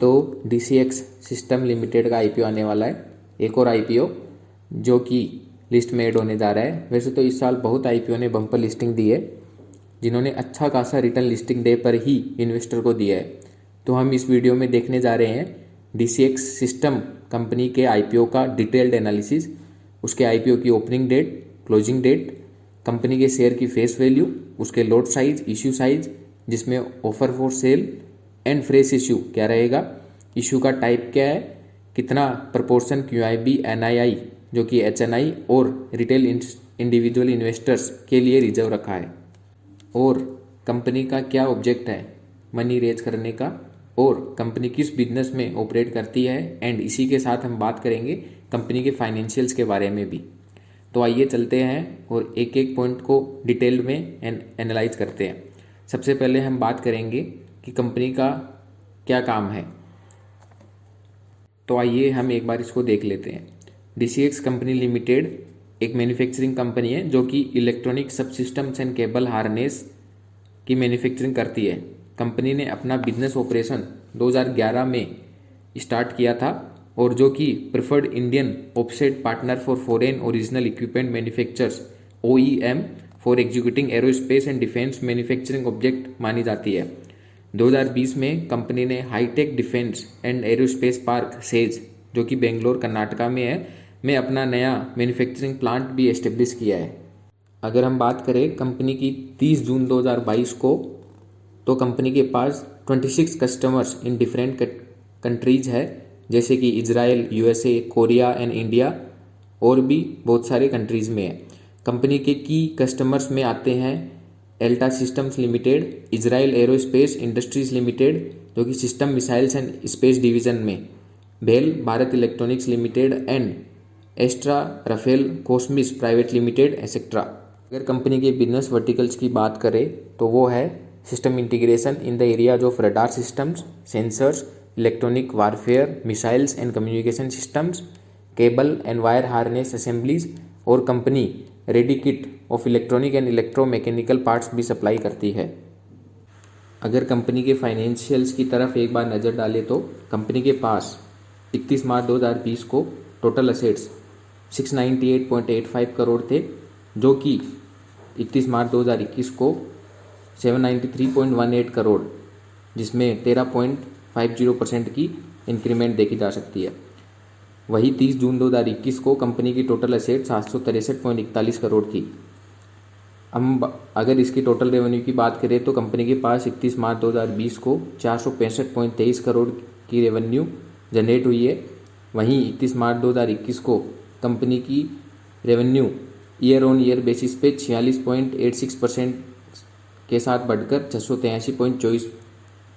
तो DCX system limited का IPO आने वाला है, एक और IPO जो कि लिस्ट में ऐड होने जा रहा है। वैसे तो इस साल बहुत IPO ने बम्पर लिस्टिंग दी है, जिन्होंने अच्छा खासा रिटर्न लिस्टिंग डे पर ही इन्वेस्टर को दिया है। तो हम इस वीडियो में देखने जा रहे हैं DCX सिस्टम कंपनी के IPO का डिटेल्ड एनालिसिस, उसके IPO की opening date, closing date, company के शेयर की फेस वैल्यू, उसके लॉट साइज, इश्यू साइज जिसमें offer for sale and fresh issue क्या रहेगा, इश्यू का टाइप क्या है, कितना प्रपोर्शन QIB NII जो कि HNI और रिटेल इंडिविजुअल इन्वेस्टर्स के लिए रिजर्व रखा है, और कंपनी का क्या ऑब्जेक्ट है मनी रेज करने का, और कंपनी किस बिजनेस में ऑपरेट करती है। एंड इसी के साथ हम बात करेंगे कंपनी के फाइनेंशियल्स के बारे में भी। तो आइए चलते हैं और एक एक पॉइंट को डिटेल में एनालाइज करते हैं। सबसे पहले हम बात करेंगे कि कंपनी का क्या काम है। तो आइए हम एक बार इसको देख लेते हैं। DCX कंपनी लिमिटेड एक मैन्युफैक्चरिंग कंपनी है जो कि इलेक्ट्रॉनिक सब सिस्टम्स एंड केबल हार्नेस की मैन्युफैक्चरिंग करती है। कंपनी ने अपना बिजनेस ऑपरेशन 2011 में स्टार्ट किया था, और जो कि preferred Indian offset partner for foreign original equipment manufacturers OEM for executing aerospace and defence manufacturing object मानी जाती है। 2020 में कंपनी ने hitech defence and aerospace park SEZ जो कि बेंगलोर कर्नाटका में है, में अपना नया मैन्युफैक्चरिंग प्लांट भी एस्टेब्लिश किया है। अगर हम बात करें कंपनी की 30 जून 2022 को, तो कंपनी के पास 26 कस्टमर्स इन डिफरेंट कंट्रीज है, जैसे कि Israel, USA, Korea and India, और भी बहुत सारे कंट्रीज़ में है। कंपनी के की कस्टमर्स में आते हैं Elta systems limited, Israel aerospace industries limited जो कि system missiles and space division में, BEL Bharat electronics limited and Astra Rafael Comsys private limited etcetera. अगर कंपनी के बिजनेस वर्टिकल्स की बात करें तो वो है system integration in the areas of radar systems, sensors, electronic warfare, missiles and communication systems, cable and wire harness assemblies, और company ready kit of electronic and electromechanical parts भी supply करती है। अगर कंपनी के फाइनेंशियल्स की तरफ एक बार नज़र डालें तो कंपनी के पास 31 मार्च 2020 को टोटल असेट्स 698.85 करोड़ थे, जो कि 31 मार्च 2021 को 793.18 करोड़, जिसमें 13.50% की इंक्रीमेंट देखी जा सकती है। वही 30 जून 2021 को कंपनी की टोटल असेट 763.41 करोड़ थी। हम अगर इसकी टोटल रेवेन्यू की बात करें तो कंपनी के पास 31 मार्च 2020 को 465.23 करोड़ की रेवेन्यू जनरेट हुई है। वहीं 31 मार्च 2021 को कंपनी की revenue year on year basis पे 46.86% के साथ बढ़कर 683.24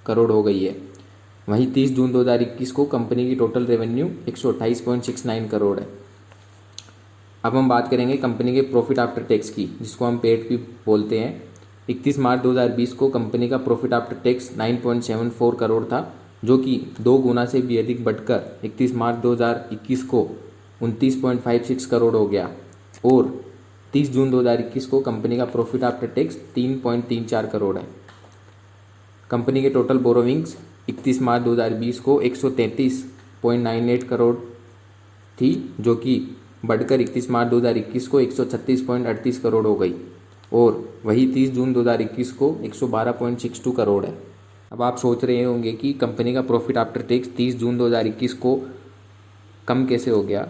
करोड़ हो गई है। वहीं 30 जून 2021 को कंपनी की टोटल रेवेन्यू 128.69 करोड़ है। अब हम बात करेंगे कंपनी के प्रॉफिट आफ्टर टैक्स की, जिसको हम पेट भी बोलते हैं। 31 मार्च 2020 को कंपनी का प्रॉफिट आफ्टर टैक्स 9.74 करोड़ था, जो कि 2 गुना से भी अधिक बढ़कर 31 मार्च 2021 को 29.56 करोड़ हो गया, और 30 जून 2021 को कंपनी का प्रॉफिट आफ्टर टैक्स 3.34 करोड़ है। कंपनी के टोटल बोरोविंग्स 31 मार्च 2020 को 133.98 करोड़ थी, जो कि बढ़कर 31 मार्च 2021 को 136.38 करोड़ हो गई, और वही 30 जून 2021 को 112.62 करोड़ है। अब आप सोच रहे होंगे कि कंपनी का प्रॉफिट आफ्टर टैक्स 30 जून 2021 को कम कैसे हो गया।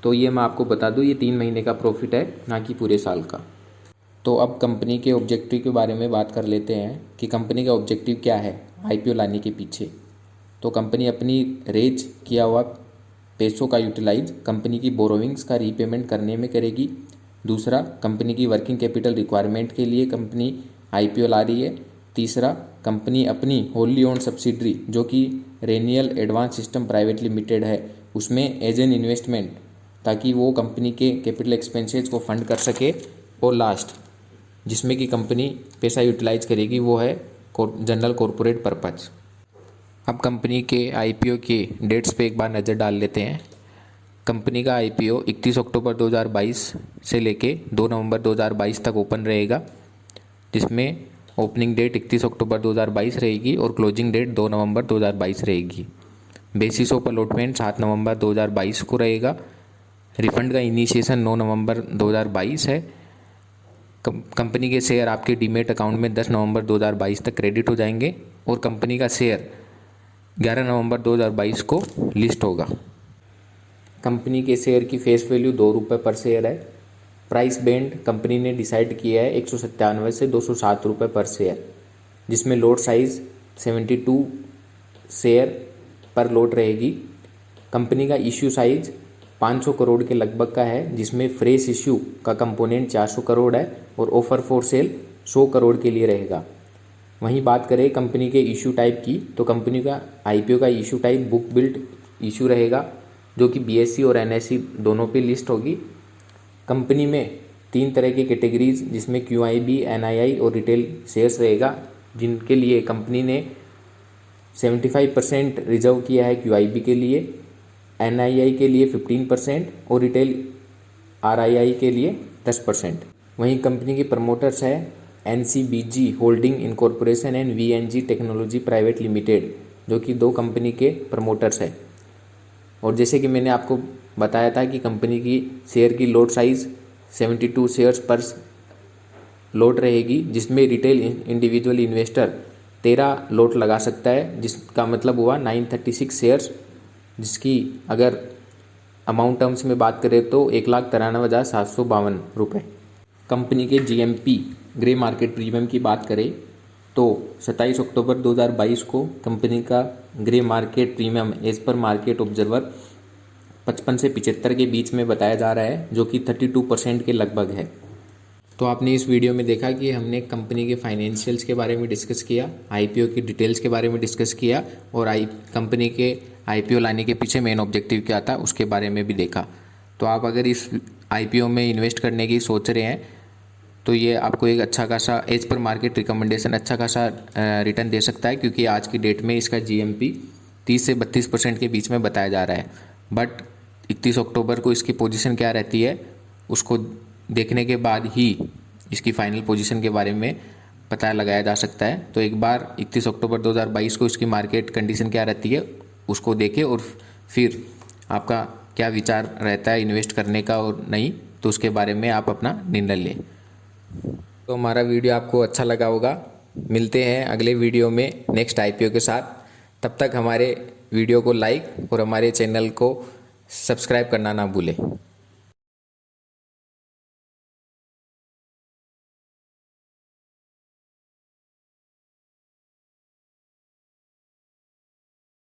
तो ये मैं आपको बता दूं, ये 3 महीने का प्रॉफिट है, ना कि पूरे साल का। तो अब कंपनी के ऑब्जेक्टिव के बारे में बात कर लेते हैं कि कंपनी का ऑब्जेक्टिव क्या है IPO लाने के पीछे। तो कंपनी अपनी रेज किया हुआ पैसों का यूटिलाइज कंपनी की बोरोविंग्स का रीपेमेंट करने में करेगी। दूसरा, कंपनी की वर्किंग कैपिटल रिक्वायरमेंट के लिए कंपनी IPO ला रही है। तीसरा, कंपनी अपनी होली ओन्ड सब्सिडरी जो कि रेनियल एडवांस सिस्टम प्राइवेट लिमिटेड है, उसमें एज एन इन्वेस्टमेंट, ताकि वो कंपनी के कैपिटल एक्सपेंसेस को फंड कर सके। और लास्ट, जिसमें कि कंपनी पैसा यूटिलाइज करेगी, वो है जनरल कॉरपोरेट पर्पज। अब कंपनी के IPO के डेट्स पे एक बार नज़र डाल लेते हैं। कंपनी का IPO 31 अक्टूबर 2022 से लेके 2 नवंबर 2022 तक ओपन रहेगा, जिसमें ओपनिंग डेट 31 अक्टूबर 2022 रहेगी और क्लोजिंग डेट 2 नवंबर 2022 रहेगी। बेसिस ऑफ अलॉटमेंट 7 नवंबर 2022 को रहेगा। रिफंड का इनिशिएशन 9 नवंबर 2022 है। कंपनी के शेयर आपके डीमेट अकाउंट में 10 नवंबर 2022 तक क्रेडिट हो जाएंगे और कंपनी का शेयर 11 नवंबर 2022 को लिस्ट होगा। कंपनी के शेयर की फेस वैल्यू 2 रुपये पर शेयर है। प्राइस बैंड कंपनी ने डिसाइड किया है 197 से 207 रुपये पर शेयर, जिसमें लॉट साइज़ 72 शेयर पर लॉट रहेगी। कंपनी का इश्यू साइज 500 करोड़ के लगभग का है, जिसमें फ्रेश इश्यू का कंपोनेंट 400 करोड़ है और ऑफर फॉर सेल 100 करोड़ के लिए रहेगा। वहीं बात करें कंपनी के इश्यू टाइप की, तो कंपनी का आईपीओ का issue type book build issue रहेगा, जो कि बीएसई और एनएसई दोनों पे लिस्ट होगी। कंपनी में 3 तरह की कैटेगरीज, जिसमें क्यूआईबी, एनआईआई और रिटेल शेयर्स रहेगा, जिनके लिए कंपनी ने 75% रिजर्व किया है क्यूआईबी के लिए, एनआईआई के लिए 15% और रिटेल आरआईआई के लिए 10%। वहीं कंपनी के प्रमोटर्स है NCBG holding incorporation and VNG technology private limited, जो कि 2 कंपनी के प्रमोटर्स है। और जैसे कि मैंने आपको बताया था कि कंपनी की शेयर की लॉट साइज़ 72 शेयर्स पर लॉट रहेगी, जिसमें रिटेल इंडिविजुअल इन्वेस्टर 13 लॉट लगा सकता है, जिसका मतलब हुआ 936 शेयर्स, जिसकी अगर अमाउंट टर्म्स में बात करें तो 1,93,752 रुपये। कंपनी के जीएमपी ग्रे मार्केट प्रीमियम की बात करें तो 27 अक्टूबर 2022 को कंपनी का grey market premium as per market observer 55 से 75 के बीच में बताया जा रहा है, जो कि 32% के लगभग है। तो आपने इस वीडियो में देखा कि हमने कंपनी के फाइनेंशियल्स के बारे में डिस्कस किया, आईपीओ की डिटेल्स के बारे में डिस्कस किया और कंपनी के आईपीओ लाने के पीछे मेन ऑब्जेक्टिव क्या था उसके बारे में भी देखा। तो आप अगर इस आईपीओ में इन्वेस्ट करने की सोच रहे हैं तो ये आपको एक अच्छा खासा एज पर मार्केट रिकमेंडेशन अच्छा खासा रिटर्न दे सकता है, क्योंकि आज की डेट में इसका जीएमपी 30 से 32% के बीच में बताया जा रहा है। बट 31 अक्टूबर को इसकी पोजीशन क्या रहती है उसको देखने के बाद ही इसकी फाइनल पोजीशन के बारे में पता लगाया जा सकता है। तो एक बार 31 अक्टूबर 2022 को इसकी मार्केट कंडीशन क्या रहती है उसको देखें और फिर आपका क्या विचार रहता है इन्वेस्ट करने का और नहीं, तो उसके बारे में आप अपना निर्णय लें। तो हमारा वीडियो आपको अच्छा लगा होगा। मिलते हैं अगले वीडियो में नेक्स्ट आईपीओ के साथ। तब तक हमारे वीडियो को लाइक और हमारे चैनल को सब्सक्राइब करना ना भूलें।